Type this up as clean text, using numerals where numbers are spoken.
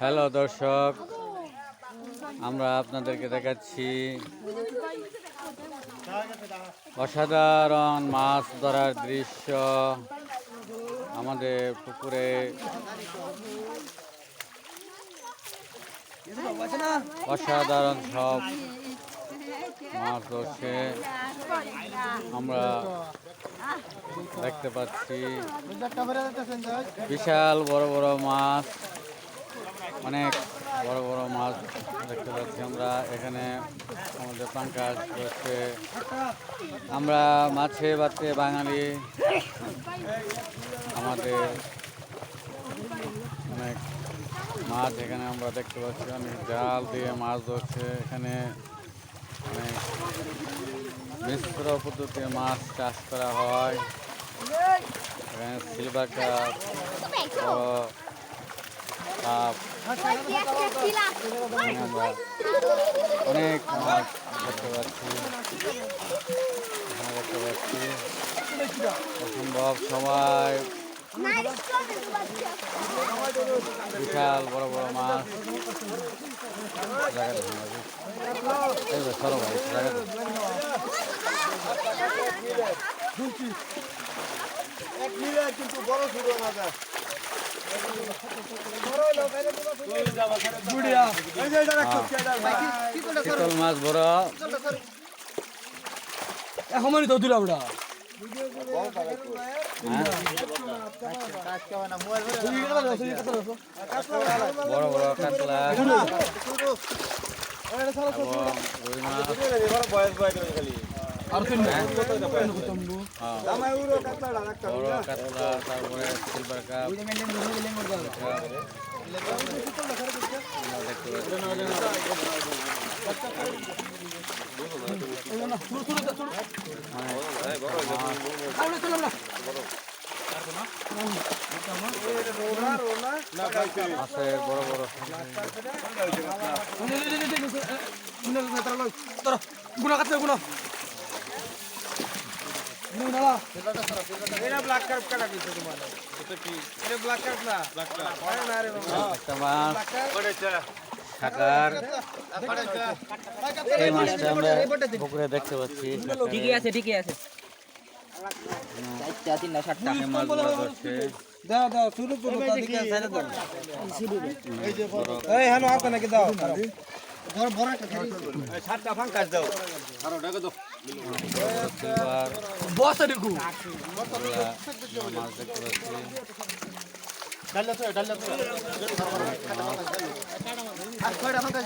Hello দর্শক, আমরা আপনাদেরকে দেখাচ্ছি অসাধারণ মাছ ধরার দৃশ্য। আমাদের পুকুরে অসাধারণ সব মাছ ধরছে আমরা দেখতে পাচ্ছি। বিশাল বড় বড় মাছ, অনেক বড় বড় মাছ দেখতে পাচ্ছি আমরা এখানে। আমাদের পাঙ্কাশ রয়েছে। আমরা মাছে ভাতে বাঙালি, আমাদের অনেক মাছ এখানে আমরা দেখতে পাচ্ছি। অনেক জাল দিয়ে মাছ ধরছে এখানে। অনেক মিশ্র পদ্ধতিতে মাছ চাষ করা হয় এখানে। সিলভার কাপ, কাপ, আমরা অনেক মাছ দেখতে পাচ্ছি এখানে দেখতে পাচ্ছি। অসম্ভব সবাই বিশাল বড় বড় মাছ সরো ভাই কিন্তু বড় ছোট না শীতল মাছ বড় এখন তো দিলাম ওটা বড় বড় কাতলা এবং রুই মাছ। বড় কাতলা, তারপরে সিলভার কাপ মাছের বড় বড় গুণা কাটছে গুণা একটা মাছ সাকার। এই মাছটা আমরা পুকুরে দেখতে পাচ্ছি। ঠিকই আছে ঠিকই আছে। চারটা তিনটা সাতটা মাছ ধরছে। দাও দাও শুরু করো তাদিকে সাইডে দাও এই হানো হাতে নাকি দাও বড় বড় একটা সাতটা ফাঙ্কাস দাও আরো ডাকে দাও সিলভার বস দেখো মাছ দেখতে পাচ্ছি। ডাল্লা তো আর কয়টা ফাঙ্কাস